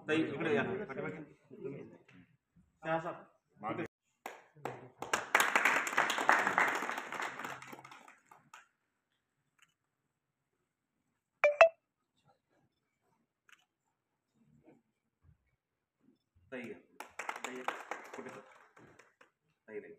ताई इकडे या पाठीमागे. त्या असा मागे. ताई ताई कुठे ताई रे.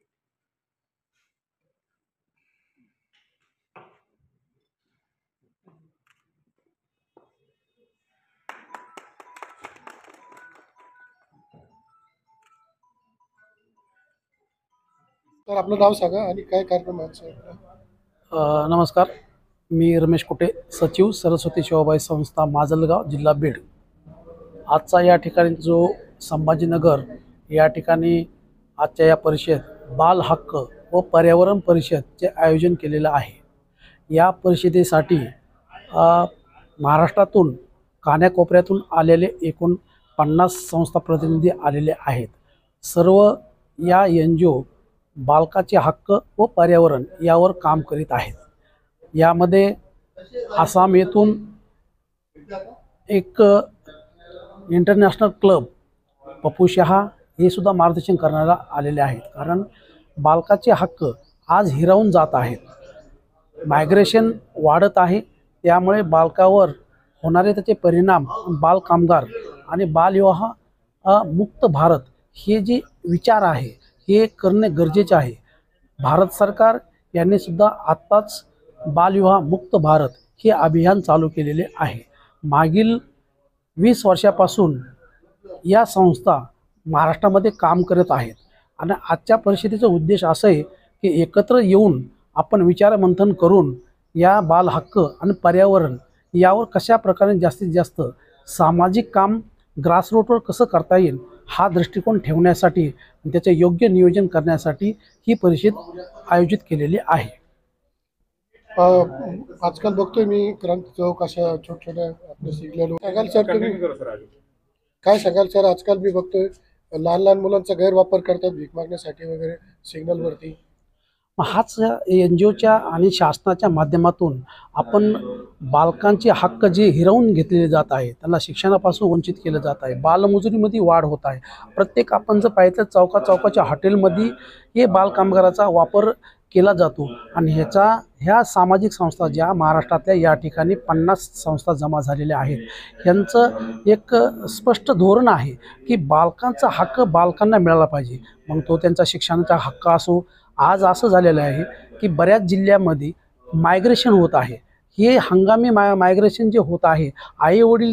तर आपलं नाव सांगा आणि काय कार्यक्रम आहे. नमस्कार, मी रमेश कुटे, सचिव सरस्वती शिवाबाई संस्था माजलगाव, जिल्हा बीड. आजचा या ठिकाणी जो संभाजीनगर या ठिकाणी आजच्या या परिषद बाल हक्क व पर्यावरण परिषदचे आयोजन केलेलं आहे. या परिषदेसाठी महाराष्ट्रातून कानाकोपऱ्यातून आलेले एकूण 50 संस्था प्रतिनिधी आलेले आहेत. सर्व या NGO बालकाचे हक्क व पर्यावरण यावर काम करीत आहेत. यामध्ये आसाम येथून एक इंटरनॅशनल क्लब पप्पू शहा हे सुद्धा मार्गदर्शन करण्याला आलेले आहेत. कारण बालकाचे हक्क आज हिरावून जात आहेत. मायग्रेशन वाढत आहे, त्यामुळे बालकावर होणारे त्याचे परिणाम बाल कामगार आणि बालविवाह मुक्त भारत हे जे विचार आहे हे करणे गरजेचे आहे. भारत सरकार यांनी सुद्धा आत्ताच बालविवाह मुक्त भारत हे अभियान चालू केलेले आहे. मागील 20 वर्षापासून या संस्था महाराष्ट्रामध्ये काम करत आहेत आणि आजच्या परिषदेचा उद्देश असा आहे की एकत्र येऊन आपण विचारमंथन करून या बाल हक्क आणि पर्यावरण यावर कशा प्रकारे जास्तीत जास्त सामाजिक काम ग्रासरूटवर कसं करता येईल हा दृष्टिकोन ठेवण्यासाठी त्याचे योग्य नियोजन करण्यासाठी ही परिषद आयोजित केलेली आहे. आजकाल बघतोय मी क्रांती चौक अशा छोट्या आपल्या सिग्नल सांगाल सर, तुम्ही काय सांगाल सर? आजकाल मी बघतोय लहान मुलांचा गैरवापर करतात भीक मागण्यासाठी वगैरे सिग्नलवरती. हाच NGOच्या आणि शासनाच्या माध्यमातून आपण बालकांचे हक्क जे हिरावून घेतले जात आहे त्यांना शिक्षणापासून वंचित केलं जात आहे. बालमजुरीमध्ये वाढ होत आहे. प्रत्येक आपण जर पाहिलं चौकाच्या हॉटेलमध्ये हे बालकामगाराचा वापर केला जातो आणि ह्या सामाजिक संस्था ज्या महाराष्ट्रातल्या या ठिकाणी 50 संस्था जमा झालेल्या आहेत, यांचं एक स्पष्ट धोरण आहे की बालकांचा हक्क बालकांना मिळाला पाहिजे. मग तो त्यांचा शिक्षणाचा हक्क असो. आज असं झालेलं आहे की बऱ्याच जिल्ह्यामध्ये मायग्रेशन होत आहे. हे हंगामी मायग्रेशन जे होत आहे, आई वडील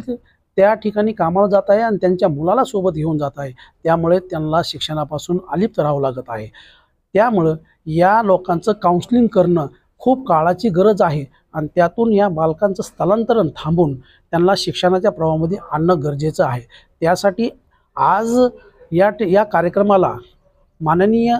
त्या ठिकाणी कामाला जात आहे आणि त्यांच्या मुलाला सोबत घेऊन जात आहे. त्यामुळे त्यांना शिक्षणापासून अलिप्त राहावं लागत आहे. त्यामुळं या लोकांचं काउन्सिलिंग करणं खूप काळाची गरज आहे आणि त्यातून या बालकांचं स्थलांतरण थांबून त्यांना शिक्षणाच्या प्रवाहामध्ये आणणं गरजेचं आहे. त्यासाठी आज या कार्यक्रमाला माननीय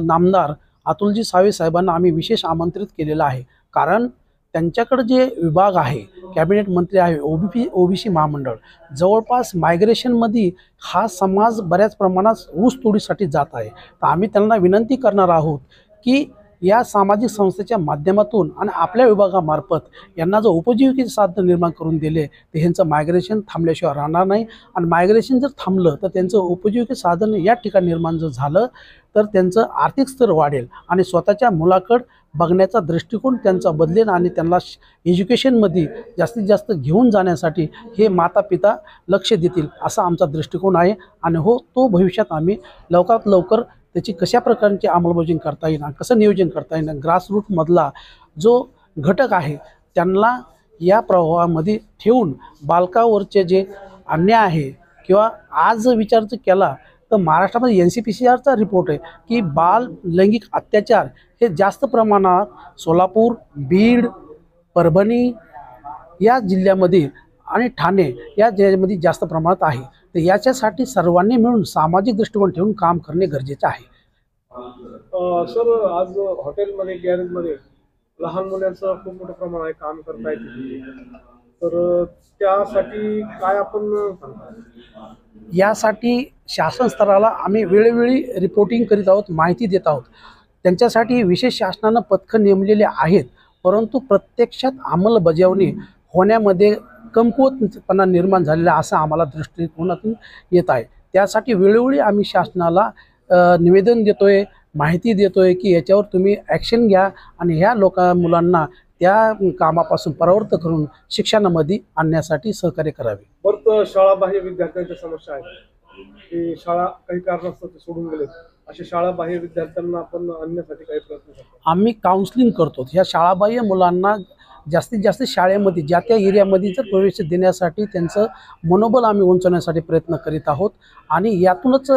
नामदार अतुलजी सावे साहेबांना आम्ही विशेष आमंत्रित केलेलं आहे. कारण त्यांच्याकडे जे विभाग आहे, कॅबिनेट मंत्री आहे, OBC महामंडळ, जवळपास मायग्रेशनमध्ये हा समाज बऱ्याच प्रमाणात ऊसतोडीसाठी जात आहे. तर आम्ही त्यांना विनंती करणार आहोत की या सामाजिक संस्थेच्या माध्यमातून आणि आपल्या विभागामार्फत यांना जर उपजीविकेचे साधन निर्माण करून दिले तर ह्यांचं मायग्रेशन थांबल्याशिवाय राहणार नाही. आणि मायग्रेशन जर थांबलं तर त्यांचं उपजीविकेचं साधन या ठिकाणी निर्माण जर झालं तर त्यांचं आर्थिक स्तर वाढेल आणि स्वतःच्या मुलाकडं बघण्याचा दृष्टिकोन त्यांचा बदलेल आणि त्यांना एज्युकेशनमध्ये जास्तीत जास्त घेऊन जाण्यासाठी हे माता पिता लक्ष देतील असा आमचा दृष्टिकोन आहे. आणि तो भविष्यात आम्ही लवकरात लवकर त्याची कशा प्रकारची अंमलबजावणी करता येईल, कसं नियोजन करता येईल, ग्रासरूटमधला जो घटक आहे त्यांना या प्रवाहामध्ये ठेवून बालकावरचे जे अन्याय आहे किंवा आज विचार जर केला तर महाराष्ट्रामध्ये NCPCRचा रिपोर्ट आहे की बाल लैंगिक अत्याचार हे जास्त प्रमाणात सोलापूर, बीड, परभणी या जिल्ह्यामध्ये आणि ठाणे या जिल्ह्यामध्ये जास्त प्रमाणात आहे. तर याच्यासाठी सर्वांनी मिळून सामाजिक दृष्टिकोन ठेवून काम करणे गरजेचे आहे. सर, आज हॉटेलमध्ये गॅरेजमध्ये लहान मुलांचं खूप मोठं प्रमाण आहे, काम करता येते. तर त्यासाठी काय आपण यासाठी शासन स्तराला आम्ही वेळोवेळी रिपोर्टिंग करीत आहोत, माहिती देत आहोत. त्यांच्यासाठी विशेष शासनानं पथकं नेमलेले आहेत, परंतु प्रत्यक्षात अंमलबजावणी होण्यामध्ये कमकुवतपणा निर्माण झालेला असं आम्हाला दृष्टिकोनातून येत आहे. त्यासाठी वेळोवेळी आम्ही शासनाला निवेदन देतोय, माहिती देतोय की याच्यावर तुम्ही ॲक्शन घ्या आणि ह्या मुलांना त्या कामापासून परावृत्त करून शिक्षणामध्ये आणण्यासाठी सहकार्य करावे. परत शाळाबाह्य विद्यार्थ्यांच्या समस्या आहेत की शाळा काही कारणास्तव ते सोडून गेले, अशा शाळाबाह्य विद्यार्थ्यांना आपण आणण्यासाठी काही प्रयत्न करतो. आम्ही काउन्सिलिंग करतो. ह्या शाळाबाह्य मुलांना जास्तीत जास्त शाळेमध्ये ज्या त्या एरियामध्ये जर प्रवेश देण्यासाठी त्यांचं मनोबल आम्ही उंचावण्यासाठी प्रयत्न करीत आहोत आणि यातूनच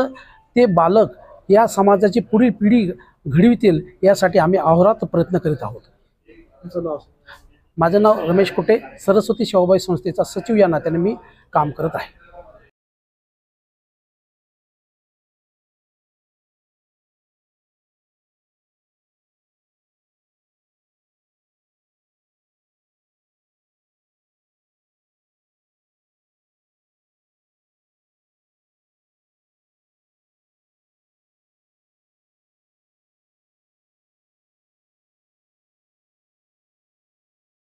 ते बालक या समाजाची पुढील पिढी घडवितील यासाठी आम्ही अहोरात्र प्रयत्न करीत आहोत. तुमचं नाव? माझं नाव रमेश कुटे, सरस्वती शाहूबाई संस्थेचा सचिव या नात्याने मी काम करत आहे.